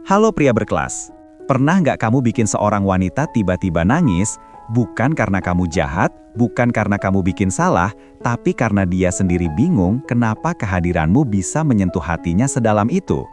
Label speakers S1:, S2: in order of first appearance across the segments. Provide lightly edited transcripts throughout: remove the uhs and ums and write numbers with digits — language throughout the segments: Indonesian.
S1: Halo pria berkelas, pernah nggak kamu bikin seorang wanita tiba-tiba nangis, bukan karena kamu jahat, bukan karena kamu bikin salah, tapi karena dia sendiri bingung kenapa kehadiranmu bisa menyentuh hatinya sedalam itu?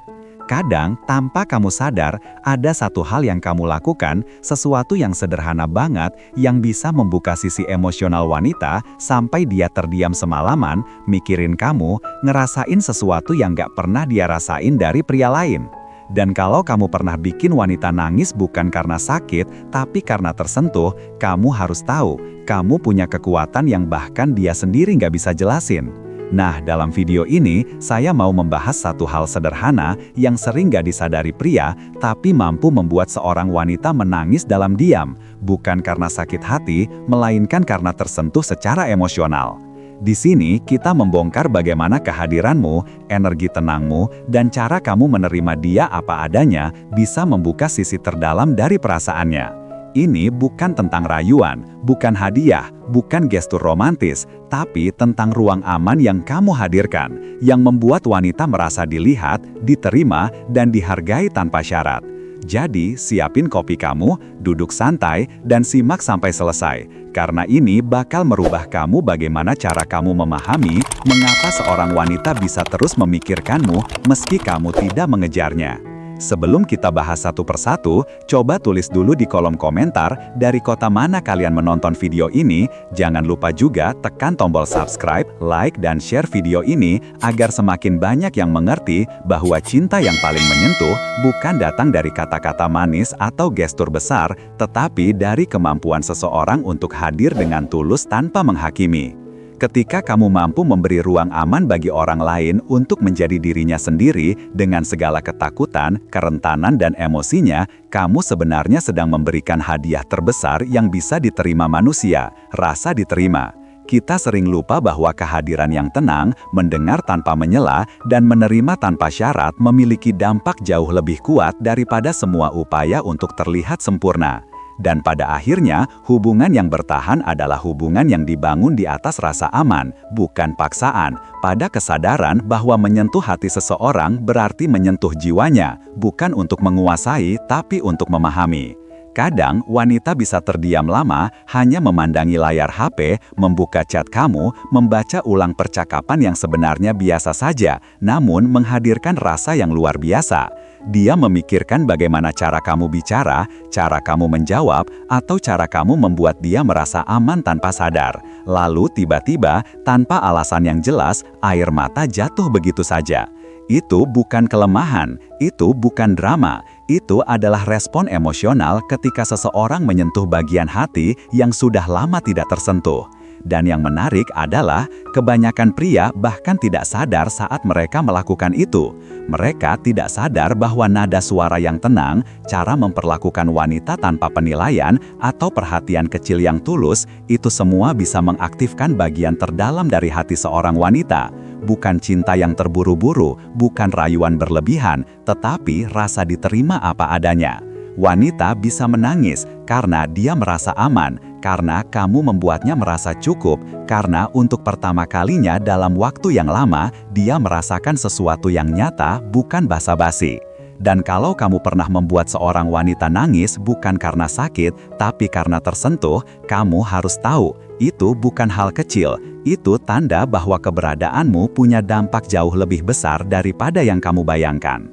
S1: Kadang, tanpa kamu sadar, ada satu hal yang kamu lakukan, sesuatu yang sederhana banget, yang bisa membuka sisi emosional wanita, sampai dia terdiam semalaman, mikirin kamu, ngerasain sesuatu yang nggak pernah dia rasain dari pria lain. Dan kalau kamu pernah bikin wanita nangis bukan karena sakit, tapi karena tersentuh, kamu harus tahu, kamu punya kekuatan yang bahkan dia sendiri nggak bisa jelasin. Nah, dalam video ini, saya mau membahas satu hal sederhana yang sering nggak disadari pria, tapi mampu membuat seorang wanita menangis dalam diam, bukan karena sakit hati, melainkan karena tersentuh secara emosional. Di sini, kita membongkar bagaimana kehadiranmu, energi tenangmu, dan cara kamu menerima dia apa adanya bisa membuka sisi terdalam dari perasaannya. Ini bukan tentang rayuan, bukan hadiah, bukan gestur romantis, tapi tentang ruang aman yang kamu hadirkan, yang membuat wanita merasa dilihat, diterima, dan dihargai tanpa syarat. Jadi, siapin kopi kamu, duduk santai, dan simak sampai selesai. Karena ini bakal merubah kamu bagaimana cara kamu memahami mengapa seorang wanita bisa terus memikirkanmu meski kamu tidak mengejarnya. Sebelum kita bahas satu persatu, coba tulis dulu di kolom komentar dari kota mana kalian menonton video ini. Jangan lupa juga tekan tombol subscribe, like, dan share video ini agar semakin banyak yang mengerti bahwa cinta yang paling menyentuh bukan datang dari kata-kata manis atau gestur besar, tetapi dari kemampuan seseorang untuk hadir dengan tulus tanpa menghakimi. Ketika kamu mampu memberi ruang aman bagi orang lain untuk menjadi dirinya sendiri dengan segala ketakutan, kerentanan, dan emosinya, kamu sebenarnya sedang memberikan hadiah terbesar yang bisa diterima manusia, rasa diterima. Kita sering lupa bahwa kehadiran yang tenang, mendengar tanpa menyela, dan menerima tanpa syarat memiliki dampak jauh lebih kuat daripada semua upaya untuk terlihat sempurna. Dan pada akhirnya, hubungan yang bertahan adalah hubungan yang dibangun di atas rasa aman, bukan paksaan, pada kesadaran bahwa menyentuh hati seseorang berarti menyentuh jiwanya, bukan untuk menguasai, tapi untuk memahami. Kadang, wanita bisa terdiam lama, hanya memandangi layar HP, membuka chat kamu, membaca ulang percakapan yang sebenarnya biasa saja, namun menghadirkan rasa yang luar biasa. Dia memikirkan bagaimana cara kamu bicara, cara kamu menjawab, atau cara kamu membuat dia merasa aman tanpa sadar. Lalu tiba-tiba, tanpa alasan yang jelas, air mata jatuh begitu saja. Itu bukan kelemahan, itu bukan drama, itu adalah respon emosional ketika seseorang menyentuh bagian hati yang sudah lama tidak tersentuh. Dan yang menarik adalah, kebanyakan pria bahkan tidak sadar saat mereka melakukan itu. Mereka tidak sadar bahwa nada suara yang tenang, cara memperlakukan wanita tanpa penilaian, atau perhatian kecil yang tulus, itu semua bisa mengaktifkan bagian terdalam dari hati seorang wanita. Bukan cinta yang terburu-buru, bukan rayuan berlebihan, tetapi rasa diterima apa adanya. Wanita bisa menangis karena dia merasa aman, karena kamu membuatnya merasa cukup, karena untuk pertama kalinya dalam waktu yang lama, dia merasakan sesuatu yang nyata, bukan basa-basi. Dan kalau kamu pernah membuat seorang wanita nangis bukan karena sakit, tapi karena tersentuh, kamu harus tahu, itu bukan hal kecil, itu tanda bahwa keberadaanmu punya dampak jauh lebih besar daripada yang kamu bayangkan.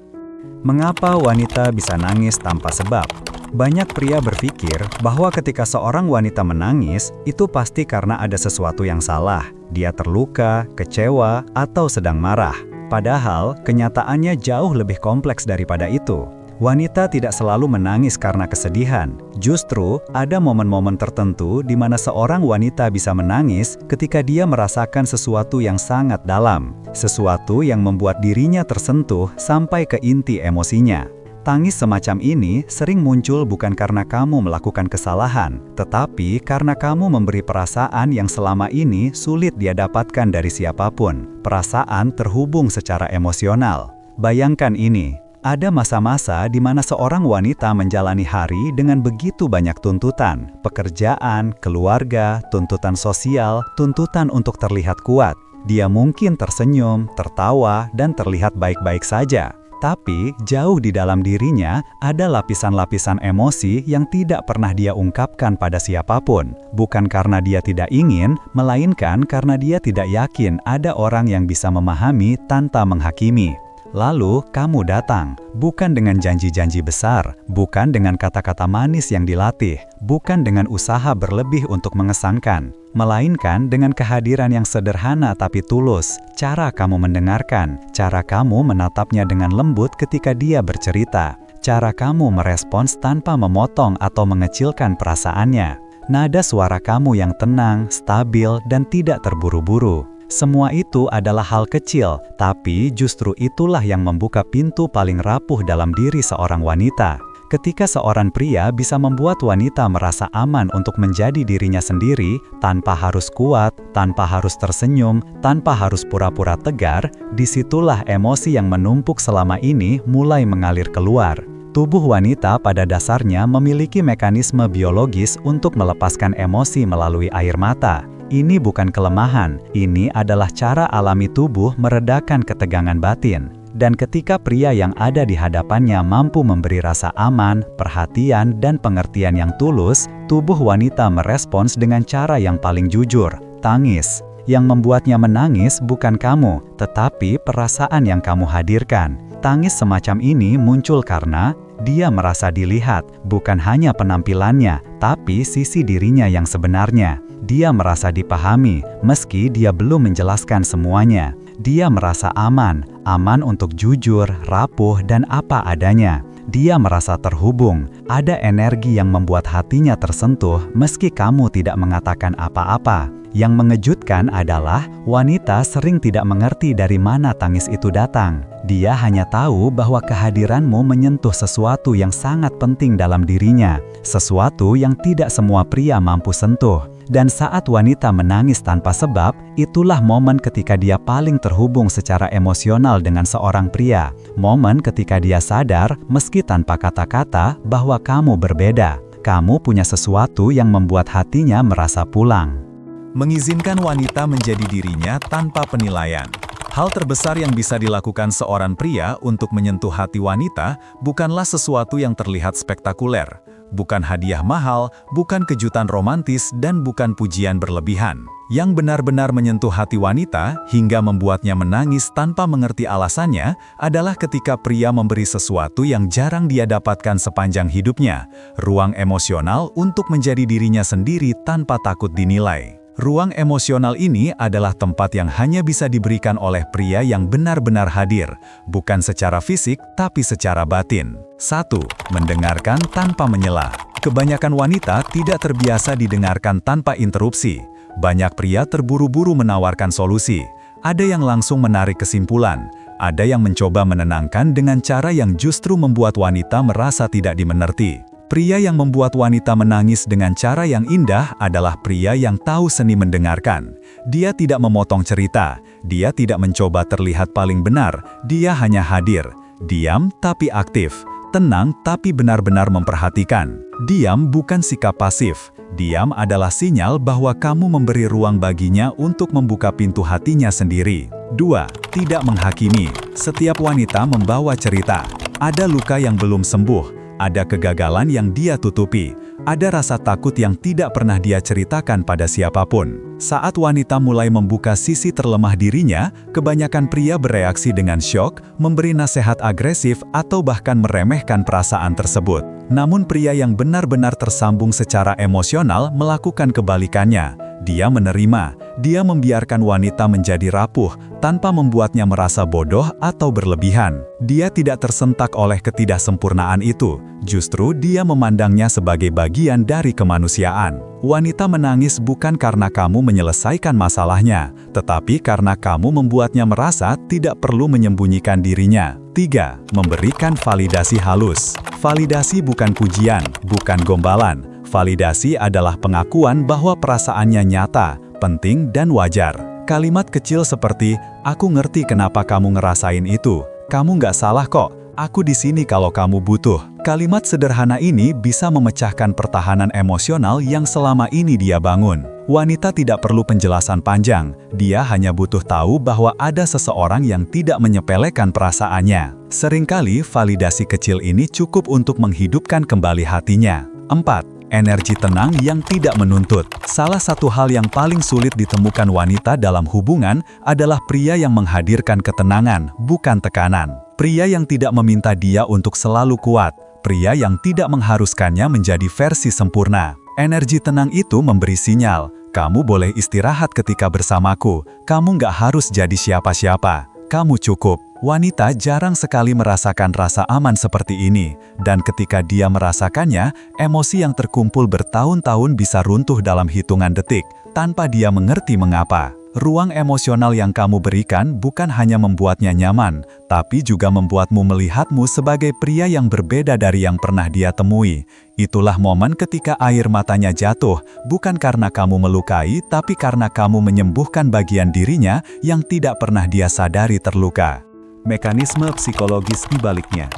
S2: Mengapa wanita bisa nangis tanpa sebab? Banyak pria berpikir bahwa ketika seorang wanita menangis, itu pasti karena ada sesuatu yang salah. Dia terluka, kecewa, atau sedang marah. Padahal, kenyataannya jauh lebih kompleks daripada itu. Wanita tidak selalu menangis karena kesedihan. Justru, ada momen-momen tertentu di mana seorang wanita bisa menangis ketika dia merasakan sesuatu yang sangat dalam. Sesuatu yang membuat dirinya tersentuh sampai ke inti emosinya. Tangis semacam ini sering muncul bukan karena kamu melakukan kesalahan, tetapi karena kamu memberi perasaan yang selama ini sulit dia dapatkan dari siapapun. Perasaan terhubung secara emosional. Bayangkan ini. Ada masa-masa di mana seorang wanita menjalani hari dengan begitu banyak tuntutan, pekerjaan, keluarga, tuntutan sosial, tuntutan untuk terlihat kuat. Dia mungkin tersenyum, tertawa, dan terlihat baik-baik saja. Tapi, jauh di dalam dirinya ada lapisan-lapisan emosi yang tidak pernah dia ungkapkan pada siapapun. Bukan karena dia tidak ingin, melainkan karena dia tidak yakin ada orang yang bisa memahami tanpa menghakimi. Lalu, kamu datang, bukan dengan janji-janji besar, bukan dengan kata-kata manis yang dilatih, bukan dengan usaha berlebih untuk mengesankan, melainkan dengan kehadiran yang sederhana tapi tulus, cara kamu mendengarkan, cara kamu menatapnya dengan lembut ketika dia bercerita, cara kamu merespons tanpa memotong atau mengecilkan perasaannya, nada suara kamu yang tenang, stabil, dan tidak terburu-buru. Semua itu adalah hal kecil, tapi justru itulah yang membuka pintu paling rapuh dalam diri seorang wanita. Ketika seorang pria bisa membuat wanita merasa aman untuk menjadi dirinya sendiri, tanpa harus kuat, tanpa harus tersenyum, tanpa harus pura-pura tegar, disitulah emosi yang menumpuk selama ini mulai mengalir keluar. Tubuh wanita pada dasarnya memiliki mekanisme biologis untuk melepaskan emosi melalui air mata. Ini bukan kelemahan, ini adalah cara alami tubuh meredakan ketegangan batin. Dan ketika pria yang ada di hadapannya mampu memberi rasa aman, perhatian, dan pengertian yang tulus, tubuh wanita merespons dengan cara yang paling jujur, tangis. Yang membuatnya menangis bukan kamu, tetapi perasaan yang kamu hadirkan. Tangis semacam ini muncul karena dia merasa dilihat, bukan hanya penampilannya, tapi sisi dirinya yang sebenarnya. Dia merasa dipahami, meski dia belum menjelaskan semuanya. Dia merasa aman, aman untuk jujur, rapuh, dan apa adanya. Dia merasa terhubung, ada energi yang membuat hatinya tersentuh meski kamu tidak mengatakan apa-apa. Yang mengejutkan adalah wanita sering tidak mengerti dari mana tangis itu datang. Dia hanya tahu bahwa kehadiranmu menyentuh sesuatu yang sangat penting dalam dirinya, sesuatu yang tidak semua pria mampu sentuh. Dan saat wanita menangis tanpa sebab, itulah momen ketika dia paling terhubung secara emosional dengan seorang pria. Momen ketika dia sadar, meski tanpa kata-kata, bahwa kamu berbeda. Kamu punya sesuatu yang membuat hatinya merasa pulang.
S1: Mengizinkan wanita menjadi dirinya tanpa penilaian. Hal terbesar yang bisa dilakukan seorang pria untuk menyentuh hati wanita bukanlah sesuatu yang terlihat spektakuler. Bukan hadiah mahal, bukan kejutan romantis, dan bukan pujian berlebihan. Yang benar-benar menyentuh hati wanita hingga membuatnya menangis tanpa mengerti alasannya adalah ketika pria memberi sesuatu yang jarang dia dapatkan sepanjang hidupnya, ruang emosional untuk menjadi dirinya sendiri tanpa takut dinilai. Ruang emosional ini adalah tempat yang hanya bisa diberikan oleh pria yang benar-benar hadir, bukan secara fisik tapi secara batin. 1. Mendengarkan tanpa menyela. Kebanyakan wanita tidak terbiasa didengarkan tanpa interupsi. Banyak pria terburu-buru menawarkan solusi. Ada yang langsung menarik kesimpulan. Ada yang mencoba menenangkan dengan cara yang justru membuat wanita merasa tidak dimengerti. Pria yang membuat wanita menangis dengan cara yang indah adalah pria yang tahu seni mendengarkan. Dia tidak memotong cerita, dia tidak mencoba terlihat paling benar, dia hanya hadir. Diam tapi aktif, tenang tapi benar-benar memperhatikan. Diam bukan sikap pasif, diam adalah sinyal bahwa kamu memberi ruang baginya untuk membuka pintu hatinya sendiri. 2. Tidak menghakimi. Setiap wanita membawa cerita. Ada luka yang belum sembuh. Ada kegagalan yang dia tutupi, ada rasa takut yang tidak pernah dia ceritakan pada siapapun. Saat wanita mulai membuka sisi terlemah dirinya, kebanyakan pria bereaksi dengan syok, memberi nasihat agresif, atau bahkan meremehkan perasaan tersebut. Namun pria yang benar-benar tersambung secara emosional melakukan kebalikannya. Dia menerima, dia membiarkan wanita menjadi rapuh tanpa membuatnya merasa bodoh atau berlebihan. Dia tidak tersentak oleh ketidaksempurnaan itu, justru dia memandangnya sebagai bagian dari kemanusiaan. Wanita menangis bukan karena kamu menyelesaikan masalahnya, tetapi karena kamu membuatnya merasa tidak perlu menyembunyikan dirinya. 3. Memberikan validasi halus. Validasi bukan pujian, bukan gombalan. Validasi adalah pengakuan bahwa perasaannya nyata, penting, dan wajar. Kalimat kecil seperti, "Aku ngerti kenapa kamu ngerasain itu. Kamu nggak salah kok. Aku di sini kalau kamu butuh."
S2: Kalimat sederhana ini bisa memecahkan pertahanan emosional yang selama ini dia bangun. Wanita tidak perlu penjelasan panjang, dia hanya butuh tahu bahwa ada seseorang yang tidak menyepelekan perasaannya. Seringkali validasi kecil ini cukup untuk menghidupkan kembali hatinya. 4. Energi tenang yang tidak menuntut. Salah satu hal yang paling sulit ditemukan wanita dalam hubungan adalah pria yang menghadirkan ketenangan, bukan tekanan. Pria yang tidak meminta dia untuk selalu kuat. Pria yang tidak mengharuskannya menjadi versi sempurna. Energi tenang itu memberi sinyal, kamu boleh istirahat ketika bersamaku, kamu nggak harus jadi siapa-siapa, kamu cukup. Wanita jarang sekali merasakan rasa aman seperti ini, dan ketika dia merasakannya, emosi yang terkumpul bertahun-tahun bisa runtuh dalam hitungan detik, tanpa dia mengerti mengapa. Ruang emosional yang kamu berikan bukan hanya membuatnya nyaman, tapi juga membuatmu melihatmu sebagai pria yang berbeda dari yang pernah dia temui. Itulah momen ketika air matanya jatuh, bukan karena kamu melukai, tapi karena kamu menyembuhkan bagian dirinya yang tidak pernah dia sadari terluka.
S1: Mekanisme psikologis di baliknya.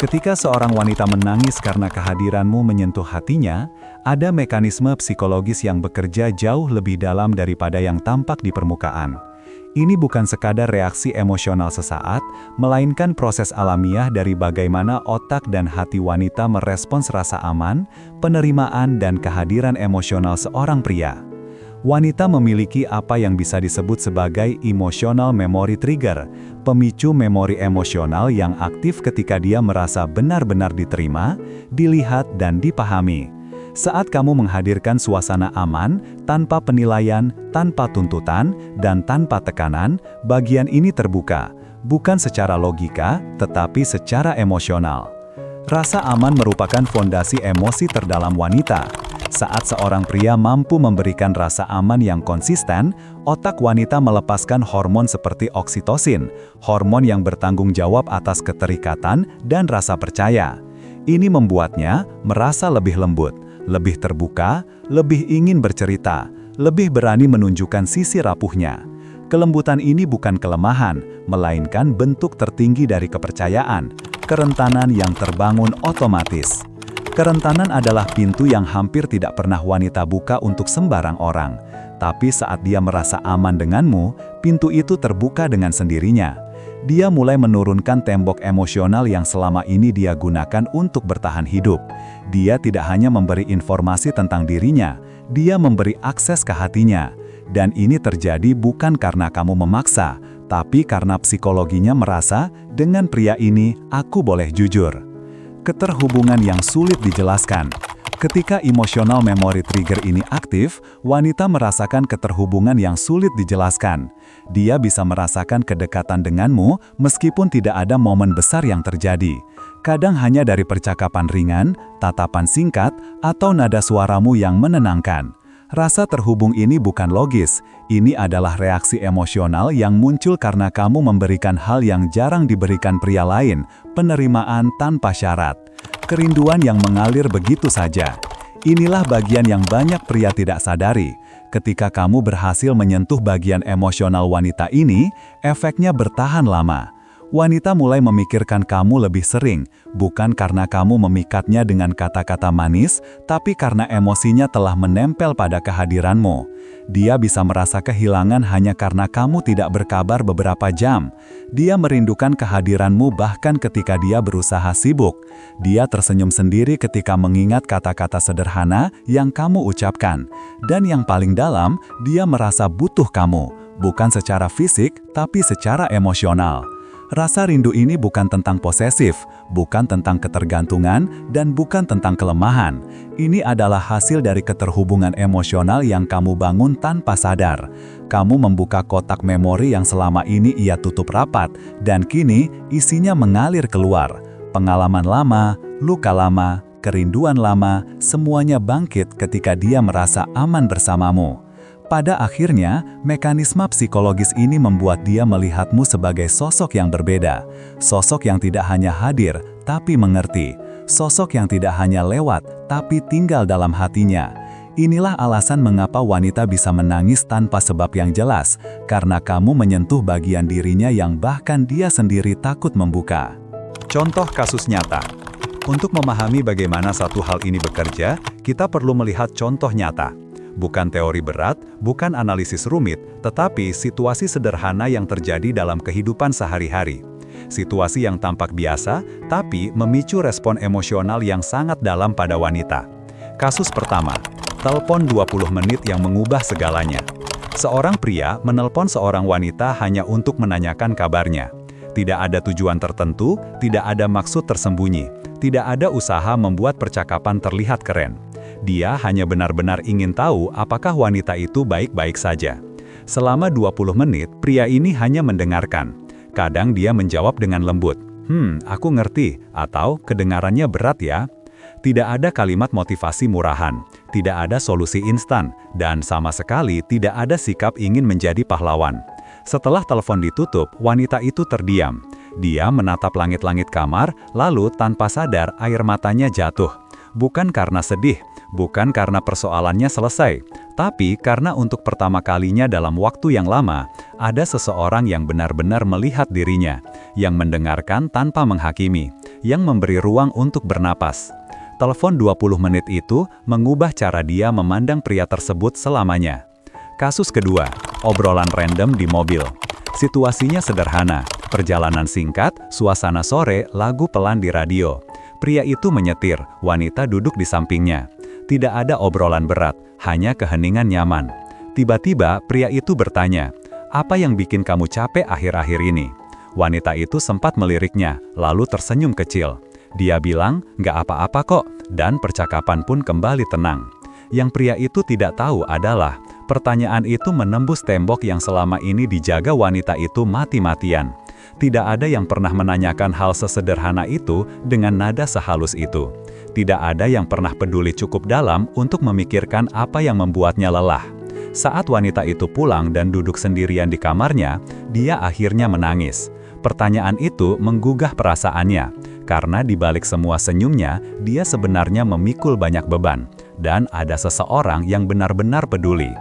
S1: Ketika seorang wanita menangis karena kehadiranmu menyentuh hatinya, ada mekanisme psikologis yang bekerja jauh lebih dalam daripada yang tampak di permukaan. Ini bukan sekadar reaksi emosional sesaat, melainkan proses alamiah dari bagaimana otak dan hati wanita merespons rasa aman, penerimaan, dan kehadiran emosional seorang pria. Wanita memiliki apa yang bisa disebut sebagai emotional memory trigger, pemicu memori emosional yang aktif ketika dia merasa benar-benar diterima, dilihat, dan dipahami. Saat kamu menghadirkan suasana aman, tanpa penilaian, tanpa tuntutan, dan tanpa tekanan, bagian ini terbuka, bukan secara logika, tetapi secara emosional. Rasa aman merupakan fondasi emosi terdalam wanita. Saat seorang pria mampu memberikan rasa aman yang konsisten, otak wanita melepaskan hormon seperti oksitosin, hormon yang bertanggung jawab atas keterikatan dan rasa percaya. Ini membuatnya merasa lebih lembut, lebih terbuka, lebih ingin bercerita, lebih berani menunjukkan sisi rapuhnya. Kelembutan ini bukan kelemahan, melainkan bentuk tertinggi dari kepercayaan, kerentanan yang terbangun otomatis. Kerentanan adalah pintu yang hampir tidak pernah wanita buka untuk sembarang orang. Tapi saat dia merasa aman denganmu, pintu itu terbuka dengan sendirinya. Dia mulai menurunkan tembok emosional yang selama ini dia gunakan untuk bertahan hidup. Dia tidak hanya memberi informasi tentang dirinya, dia memberi akses ke hatinya. Dan ini terjadi bukan karena kamu memaksa, tapi karena psikologinya merasa, dengan pria ini, aku boleh jujur. Keterhubungan yang sulit dijelaskan. Ketika emotional memory trigger ini aktif, wanita merasakan keterhubungan yang sulit dijelaskan. Dia bisa merasakan kedekatan denganmu meskipun tidak ada momen besar yang terjadi. Kadang hanya dari percakapan ringan, tatapan singkat, atau nada suaramu yang menenangkan. Rasa terhubung ini bukan logis, ini adalah reaksi emosional yang muncul karena kamu memberikan hal yang jarang diberikan pria lain, penerimaan tanpa syarat. Kerinduan yang mengalir begitu saja. Inilah bagian yang banyak pria tidak sadari. Ketika kamu berhasil menyentuh bagian emosional wanita ini, efeknya bertahan lama. Wanita mulai memikirkan kamu lebih sering, bukan karena kamu memikatnya dengan kata-kata manis, tapi karena emosinya telah menempel pada kehadiranmu. Dia bisa merasa kehilangan hanya karena kamu tidak berkabar beberapa jam. Dia merindukan kehadiranmu bahkan ketika dia berusaha sibuk. Dia tersenyum sendiri ketika mengingat kata-kata sederhana yang kamu ucapkan. Dan yang paling dalam, dia merasa butuh kamu, bukan secara fisik, tapi secara emosional. Rasa rindu ini bukan tentang posesif, bukan tentang ketergantungan, dan bukan tentang kelemahan. Ini adalah hasil dari keterhubungan emosional yang kamu bangun tanpa sadar. Kamu membuka kotak memori yang selama ini ia tutup rapat, dan kini isinya mengalir keluar. Pengalaman lama, luka lama, kerinduan lama, semuanya bangkit ketika dia merasa aman bersamamu. Pada akhirnya, mekanisme psikologis ini membuat dia melihatmu sebagai sosok yang berbeda. Sosok yang tidak hanya hadir, tapi mengerti. Sosok yang tidak hanya lewat, tapi tinggal dalam hatinya. Inilah alasan mengapa wanita bisa menangis tanpa sebab yang jelas, karena kamu menyentuh bagian dirinya yang bahkan dia sendiri takut membuka.
S2: Contoh kasus nyata. Untuk memahami bagaimana satu hal ini bekerja, kita perlu melihat contoh nyata. Bukan teori berat, bukan analisis rumit, tetapi situasi sederhana yang terjadi dalam kehidupan sehari-hari. Situasi yang tampak biasa, tapi memicu respon emosional yang sangat dalam pada wanita. Kasus pertama, telepon 20 menit yang mengubah segalanya. Seorang pria menelpon seorang wanita hanya untuk menanyakan kabarnya. Tidak ada tujuan tertentu, tidak ada maksud tersembunyi, tidak ada usaha membuat percakapan terlihat keren. Dia hanya benar-benar ingin tahu apakah wanita itu baik-baik saja. Selama 20 menit, pria ini hanya mendengarkan. Kadang dia menjawab dengan lembut, aku ngerti, atau kedengarannya berat ya. Tidak ada kalimat motivasi murahan, tidak ada solusi instan, dan sama sekali tidak ada sikap ingin menjadi pahlawan. Setelah telepon ditutup, wanita itu terdiam. Dia menatap langit-langit kamar, lalu tanpa sadar air matanya jatuh. Bukan karena sedih, bukan karena persoalannya selesai, tapi karena untuk pertama kalinya dalam waktu yang lama, ada seseorang yang benar-benar melihat dirinya, yang mendengarkan tanpa menghakimi, yang memberi ruang untuk bernapas. Telepon 20 menit itu mengubah cara dia memandang pria tersebut selamanya. Kasus kedua, obrolan random di mobil. Situasinya sederhana, perjalanan singkat, suasana sore, lagu pelan di radio. Pria itu menyetir, wanita duduk di sampingnya. Tidak ada obrolan berat, hanya keheningan nyaman. Tiba-tiba pria itu bertanya, "Apa yang bikin kamu capek akhir-akhir ini?" Wanita itu sempat meliriknya, lalu tersenyum kecil. Dia bilang, "Nggak apa-apa kok," dan percakapan pun kembali tenang. Yang pria itu tidak tahu adalah, pertanyaan itu menembus tembok yang selama ini dijaga wanita itu mati-matian. Tidak ada yang pernah menanyakan hal sesederhana itu dengan nada sehalus itu. Tidak ada yang pernah peduli cukup dalam untuk memikirkan apa yang membuatnya lelah. Saat wanita itu pulang dan duduk sendirian di kamarnya, dia akhirnya menangis. Pertanyaan itu menggugah perasaannya, karena di balik semua senyumnya, dia sebenarnya memikul banyak beban, dan ada seseorang yang benar-benar peduli.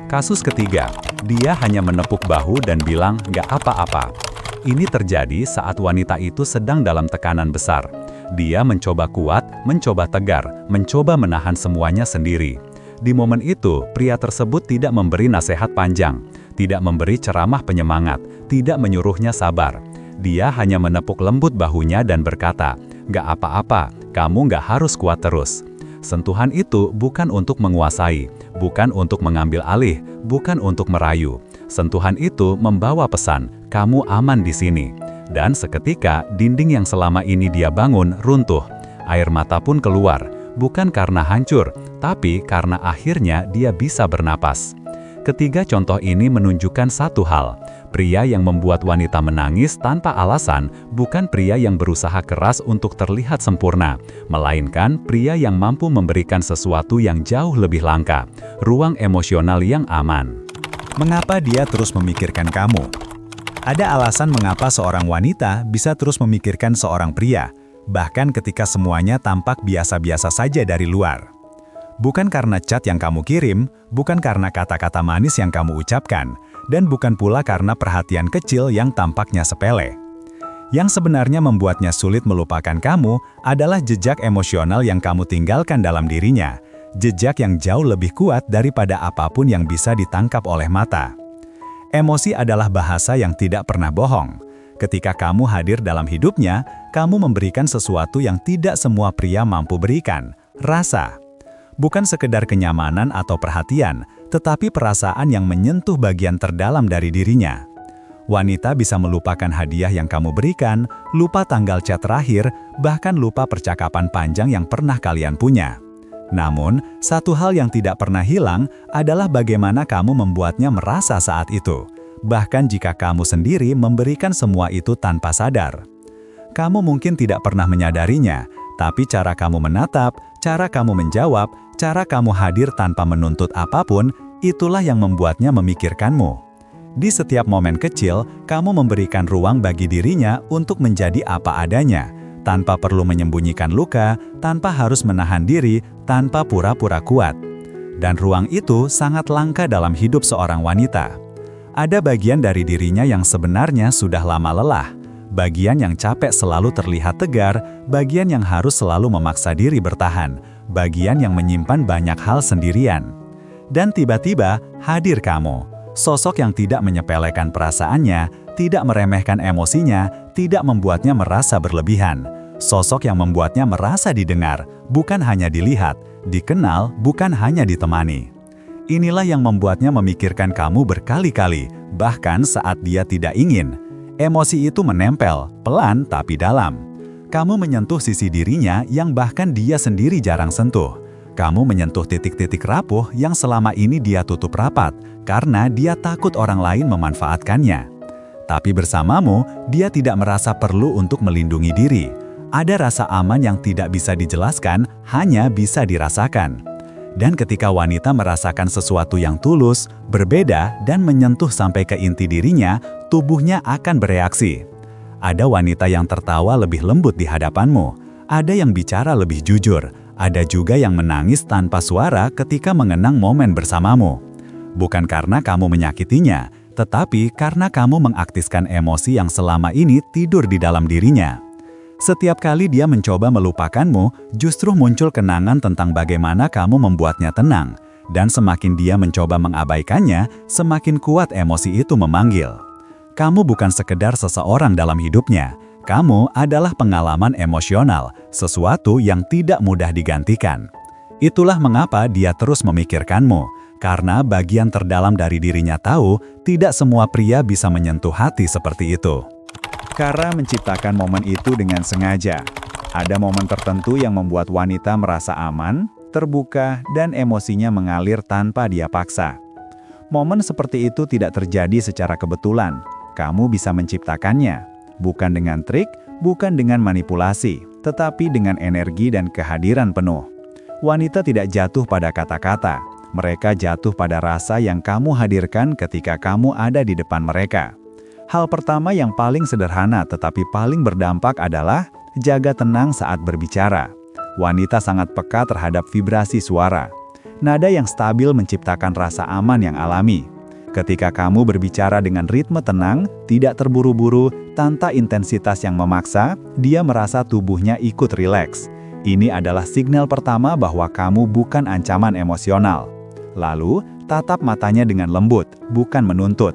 S2: Kasus ketiga, dia hanya menepuk bahu dan bilang, "Nggak apa-apa." Ini terjadi saat wanita itu sedang dalam tekanan besar. Dia mencoba kuat, mencoba tegar, mencoba menahan semuanya sendiri. Di momen itu, pria tersebut tidak memberi nasihat panjang, tidak memberi ceramah penyemangat, tidak menyuruhnya sabar. Dia hanya menepuk lembut bahunya dan berkata, "Nggak apa-apa, kamu nggak harus kuat terus." Sentuhan itu bukan untuk menguasai, bukan untuk mengambil alih, bukan untuk merayu. Sentuhan itu membawa pesan, "Kamu aman di sini." Dan seketika, dinding yang selama ini dia bangun runtuh. Air mata pun keluar, bukan karena hancur, tapi karena akhirnya dia bisa bernapas. Ketiga contoh ini menunjukkan satu hal. Pria yang membuat wanita menangis tanpa alasan bukan pria yang berusaha keras untuk terlihat sempurna, melainkan pria yang mampu memberikan sesuatu yang jauh lebih langka, ruang emosional yang aman.
S1: Mengapa dia terus memikirkan kamu? Ada alasan mengapa seorang wanita bisa terus memikirkan seorang pria, bahkan ketika semuanya tampak biasa-biasa saja dari luar. Bukan karena chat yang kamu kirim, bukan karena kata-kata manis yang kamu ucapkan, dan bukan pula karena perhatian kecil yang tampaknya sepele. Yang sebenarnya membuatnya sulit melupakan kamu adalah jejak emosional yang kamu tinggalkan dalam dirinya, jejak yang jauh lebih kuat daripada apapun yang bisa ditangkap oleh mata. Emosi adalah bahasa yang tidak pernah bohong. Ketika kamu hadir dalam hidupnya, kamu memberikan sesuatu yang tidak semua pria mampu berikan, rasa. Bukan sekedar kenyamanan atau perhatian, tetapi perasaan yang menyentuh bagian terdalam dari dirinya. Wanita bisa melupakan hadiah yang kamu berikan, lupa tanggal chat terakhir, bahkan lupa percakapan panjang yang pernah kalian punya. Namun, satu hal yang tidak pernah hilang adalah bagaimana kamu membuatnya merasa saat itu, bahkan jika kamu sendiri memberikan semua itu tanpa sadar. Kamu mungkin tidak pernah menyadarinya, tapi cara kamu menatap, cara kamu menjawab, cara kamu hadir tanpa menuntut apapun, itulah yang membuatnya memikirkanmu. Di setiap momen kecil, kamu memberikan ruang bagi dirinya untuk menjadi apa adanya, tanpa perlu menyembunyikan luka, tanpa harus menahan diri, tanpa pura-pura kuat. Dan ruang itu sangat langka dalam hidup seorang wanita. Ada bagian dari dirinya yang sebenarnya sudah lama lelah.
S2: Bagian yang capek selalu terlihat tegar, bagian yang harus selalu memaksa diri bertahan, bagian yang menyimpan banyak hal sendirian. Dan tiba-tiba hadir kamu, sosok yang tidak menyepelekan perasaannya, tidak meremehkan emosinya, tidak membuatnya merasa berlebihan. Sosok yang membuatnya merasa didengar, bukan hanya dilihat, dikenal, bukan hanya ditemani. Inilah yang membuatnya memikirkan kamu berkali-kali, bahkan saat dia tidak ingin. Emosi itu menempel, pelan tapi dalam. Kamu menyentuh sisi dirinya yang bahkan dia sendiri jarang sentuh. Kamu menyentuh titik-titik rapuh yang selama ini dia tutup rapat, karena dia takut orang lain memanfaatkannya. Tapi bersamamu, dia tidak merasa perlu untuk melindungi diri. Ada rasa aman yang tidak bisa dijelaskan, hanya bisa dirasakan. Dan ketika wanita merasakan sesuatu yang tulus, berbeda, dan menyentuh sampai ke inti dirinya, tubuhnya akan bereaksi. Ada wanita yang tertawa lebih lembut di hadapanmu, ada yang bicara lebih jujur, ada juga yang menangis tanpa suara ketika mengenang momen bersamamu. Bukan karena kamu menyakitinya, tetapi karena kamu mengaktifkan emosi yang selama ini tidur di dalam dirinya. Setiap kali dia mencoba melupakanmu, justru muncul kenangan tentang bagaimana kamu membuatnya tenang. Dan semakin dia mencoba mengabaikannya, semakin kuat emosi itu memanggil. Kamu bukan sekedar seseorang dalam hidupnya. Kamu adalah pengalaman emosional, sesuatu yang tidak mudah digantikan. Itulah mengapa dia terus memikirkanmu, karena bagian terdalam dari dirinya tahu tidak semua pria bisa menyentuh hati seperti itu.
S1: Kara menciptakan momen itu dengan sengaja. Ada momen tertentu yang membuat wanita merasa aman, terbuka, dan emosinya mengalir tanpa dia paksa. Momen seperti itu tidak terjadi secara kebetulan. Kamu bisa menciptakannya, bukan dengan trik, bukan dengan manipulasi, tetapi dengan energi dan kehadiran penuh. Wanita tidak jatuh pada kata-kata, mereka jatuh pada rasa yang kamu hadirkan ketika kamu ada di depan mereka. Hal pertama yang paling sederhana tetapi paling berdampak adalah jaga tenang saat berbicara. Wanita sangat peka terhadap vibrasi suara. Nada yang stabil menciptakan rasa aman yang alami. Ketika kamu berbicara dengan ritme tenang, tidak terburu-buru, tanpa intensitas yang memaksa, dia merasa tubuhnya ikut rileks. Ini adalah signal pertama bahwa kamu bukan ancaman emosional. Lalu, tatap matanya dengan lembut, bukan menuntut.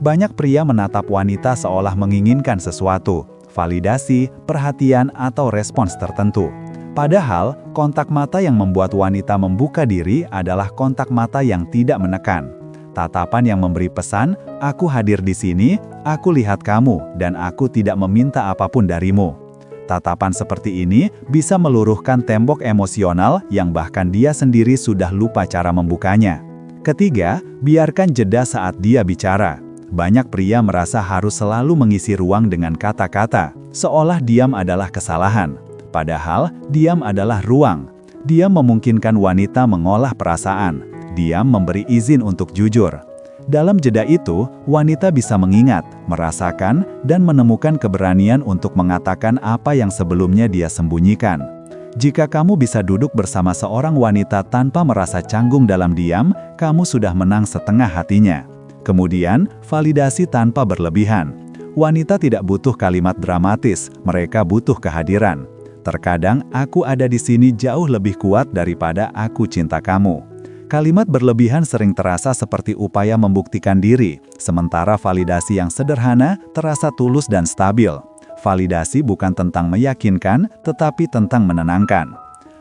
S1: Banyak pria menatap wanita seolah menginginkan sesuatu, validasi, perhatian, atau respons tertentu. Padahal, kontak mata yang membuat wanita membuka diri adalah kontak mata yang tidak menekan. Tatapan yang memberi pesan, aku hadir di sini, aku lihat kamu, dan aku tidak meminta apapun darimu. Tatapan seperti ini bisa meluruhkan tembok emosional yang bahkan dia sendiri sudah lupa cara membukanya. Ketiga, biarkan jeda saat dia bicara. Banyak pria merasa harus selalu mengisi ruang dengan kata-kata, seolah diam adalah kesalahan. Padahal, diam adalah ruang. Diam memungkinkan wanita mengolah perasaan. Diam memberi izin untuk jujur. Dalam jeda itu, wanita bisa mengingat, merasakan, dan menemukan keberanian untuk mengatakan apa yang sebelumnya dia sembunyikan. Jika kamu bisa duduk bersama seorang wanita tanpa merasa canggung dalam diam, kamu sudah menang setengah hatinya. Kemudian, validasi tanpa berlebihan. Wanita tidak butuh kalimat dramatis, mereka butuh kehadiran. Terkadang, aku ada di sini jauh lebih kuat daripada aku cinta kamu. Kalimat berlebihan sering terasa seperti upaya membuktikan diri, sementara validasi yang sederhana terasa tulus dan stabil. Validasi bukan tentang meyakinkan, tetapi tentang menenangkan.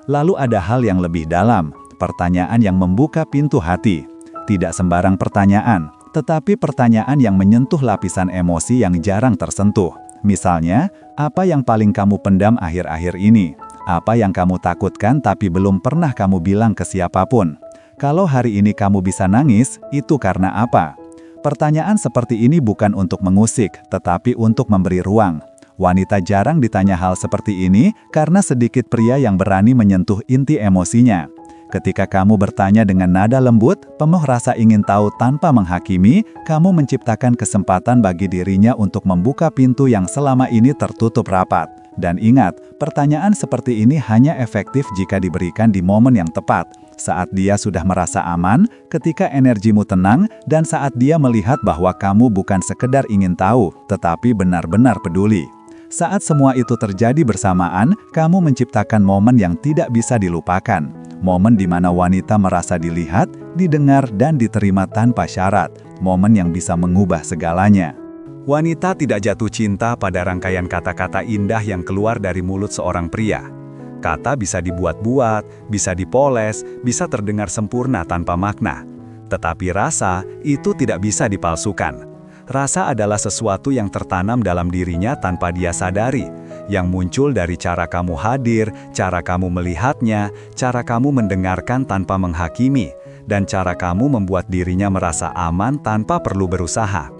S1: Lalu ada hal yang lebih dalam, pertanyaan yang membuka pintu hati. Tidak sembarang pertanyaan, tetapi pertanyaan yang menyentuh lapisan emosi yang jarang tersentuh. Misalnya, apa yang paling kamu pendam akhir-akhir ini? Apa yang kamu takutkan tapi belum pernah kamu bilang ke siapapun? Kalau hari ini kamu bisa nangis, itu karena apa? Pertanyaan seperti ini bukan untuk mengusik, tetapi untuk memberi ruang. Wanita jarang ditanya hal seperti ini karena sedikit pria yang berani menyentuh inti emosinya. Ketika kamu bertanya dengan nada lembut, penuh rasa ingin tahu tanpa menghakimi, kamu menciptakan kesempatan bagi dirinya untuk membuka pintu yang selama ini tertutup rapat. Dan ingat, pertanyaan seperti ini hanya efektif jika diberikan di momen yang tepat, saat dia sudah merasa aman, ketika energimu tenang, dan saat dia melihat bahwa kamu bukan sekedar ingin tahu, tetapi benar-benar peduli.
S3: Saat semua itu terjadi bersamaan, kamu menciptakan momen yang tidak bisa dilupakan. Momen di mana wanita merasa dilihat, didengar, dan diterima tanpa syarat. Momen yang bisa mengubah segalanya.
S1: Wanita tidak jatuh cinta pada rangkaian kata-kata indah yang keluar dari mulut seorang pria. Kata bisa dibuat-buat, bisa dipoles, bisa terdengar sempurna tanpa makna. Tetapi rasa itu tidak bisa dipalsukan. Rasa adalah sesuatu yang tertanam dalam dirinya tanpa dia sadari, yang muncul dari cara kamu hadir, cara kamu melihatnya, cara kamu mendengarkan tanpa menghakimi, dan cara kamu membuat dirinya merasa aman tanpa perlu berusaha.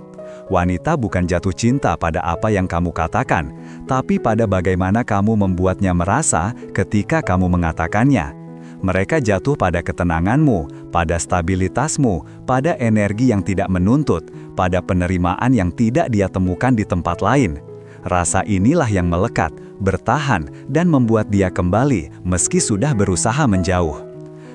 S1: Wanita bukan jatuh cinta pada apa yang kamu katakan, tapi pada bagaimana kamu membuatnya merasa ketika kamu mengatakannya. Mereka jatuh pada ketenanganmu, pada stabilitasmu, pada energi yang tidak menuntut, pada penerimaan yang tidak dia temukan di tempat lain. Rasa inilah yang melekat, bertahan, dan membuat dia kembali meski sudah berusaha menjauh.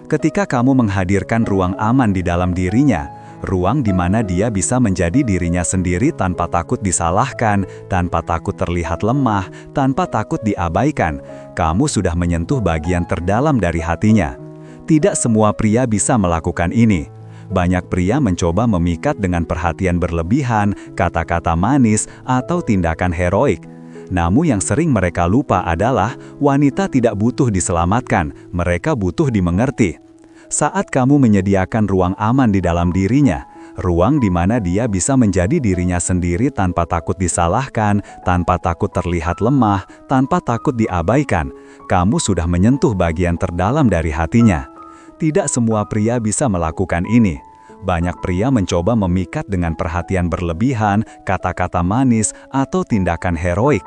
S1: Ketika kamu menghadirkan ruang aman di dalam dirinya, ruang di mana dia bisa menjadi dirinya sendiri tanpa takut disalahkan, tanpa takut terlihat lemah, tanpa takut diabaikan, kamu sudah menyentuh bagian terdalam dari hatinya. Tidak semua pria bisa melakukan ini. Banyak pria mencoba memikat dengan perhatian berlebihan, kata-kata manis, atau tindakan heroik. Namun yang sering mereka lupa adalah wanita tidak butuh diselamatkan, mereka butuh dimengerti. Saat kamu menyediakan ruang aman di dalam dirinya, ruang di mana dia bisa menjadi dirinya sendiri tanpa takut disalahkan, tanpa takut terlihat lemah, tanpa takut diabaikan, kamu sudah menyentuh bagian terdalam dari hatinya. Tidak semua pria bisa melakukan ini. Banyak pria mencoba memikat dengan perhatian berlebihan, kata-kata manis, atau tindakan heroik.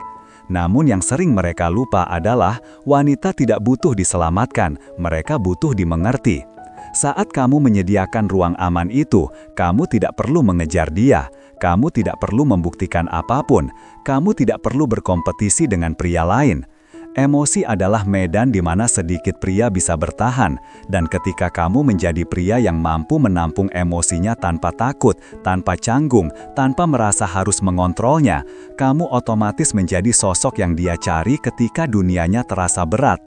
S1: Namun yang sering mereka lupa adalah wanita tidak butuh diselamatkan, mereka butuh dimengerti. Saat kamu menyediakan ruang aman itu, kamu tidak perlu mengejar dia, kamu tidak perlu membuktikan apapun, kamu tidak perlu berkompetisi dengan pria lain. Emosi adalah medan di mana sedikit pria bisa bertahan, dan ketika kamu menjadi pria yang mampu menampung emosinya tanpa takut, tanpa canggung, tanpa merasa harus mengontrolnya, kamu otomatis menjadi sosok yang dia cari ketika dunianya terasa berat.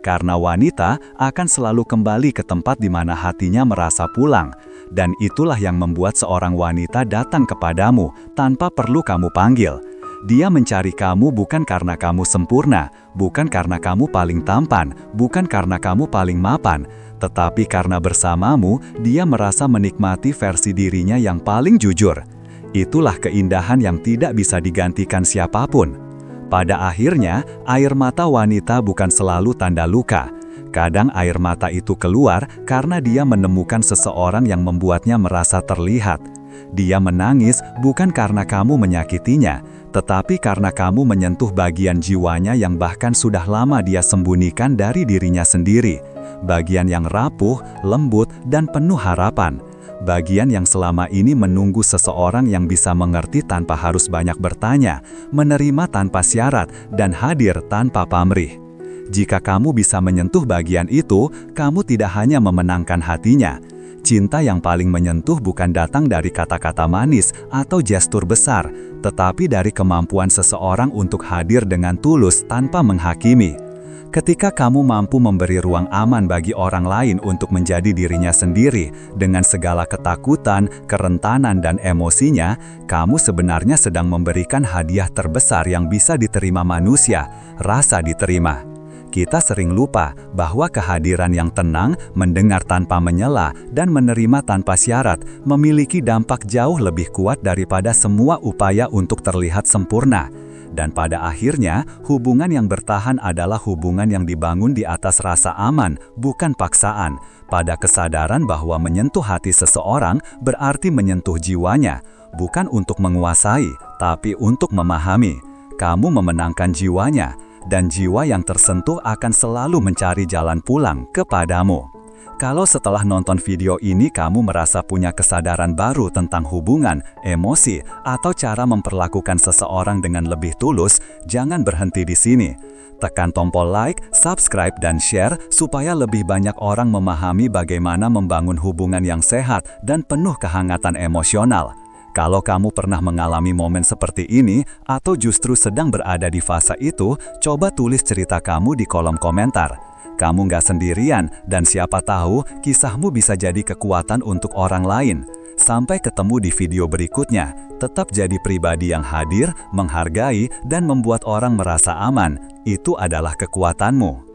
S1: Karena wanita akan selalu kembali ke tempat di mana hatinya merasa pulang, dan itulah yang membuat seorang wanita datang kepadamu tanpa perlu kamu panggil. Dia mencari kamu bukan karena kamu sempurna, bukan karena kamu paling tampan, bukan karena kamu paling mapan, tetapi karena bersamamu, dia merasa menikmati versi dirinya yang paling jujur. Itulah keindahan yang tidak bisa digantikan siapapun. Pada akhirnya, air mata wanita bukan selalu tanda luka. Kadang air mata itu keluar karena dia menemukan seseorang yang membuatnya merasa terlihat. Dia menangis bukan karena kamu menyakitinya, tetapi karena kamu menyentuh bagian jiwanya yang bahkan sudah lama dia sembunyikan dari dirinya sendiri. Bagian yang rapuh, lembut, dan penuh harapan. Bagian yang selama ini menunggu seseorang yang bisa mengerti tanpa harus banyak bertanya, menerima tanpa syarat, dan hadir tanpa pamrih. Jika kamu bisa menyentuh bagian itu, kamu tidak hanya memenangkan hatinya. Cinta yang paling menyentuh bukan datang dari kata-kata manis atau gestur besar, tetapi dari kemampuan seseorang untuk hadir dengan tulus tanpa menghakimi. Ketika kamu mampu memberi ruang aman bagi orang lain untuk menjadi dirinya sendiri, dengan segala ketakutan, kerentanan, dan emosinya, kamu sebenarnya sedang memberikan hadiah terbesar yang bisa diterima manusia, rasa diterima. Kita sering lupa bahwa kehadiran yang tenang, mendengar tanpa menyela, dan menerima tanpa syarat memiliki dampak jauh lebih kuat daripada semua upaya untuk terlihat sempurna. Dan pada akhirnya, hubungan yang bertahan adalah hubungan yang dibangun di atas rasa aman, bukan paksaan, pada kesadaran bahwa menyentuh hati seseorang berarti menyentuh jiwanya, bukan untuk menguasai, tapi untuk memahami. Kamu memenangkan jiwanya, dan jiwa yang tersentuh akan selalu mencari jalan pulang kepadamu. Kalau setelah nonton video ini kamu merasa punya kesadaran baru tentang hubungan, emosi, atau cara memperlakukan seseorang dengan lebih tulus, jangan berhenti di sini. Tekan tombol like, subscribe, dan share supaya lebih banyak orang memahami bagaimana membangun hubungan yang sehat dan penuh kehangatan emosional.
S2: Kalau kamu pernah mengalami momen seperti ini atau justru sedang berada di fase itu, coba tulis cerita kamu di kolom komentar. Kamu nggak sendirian dan siapa tahu kisahmu bisa jadi kekuatan untuk orang lain. Sampai ketemu di video berikutnya. Tetap jadi pribadi yang hadir, menghargai, dan membuat orang merasa aman. Itu adalah kekuatanmu.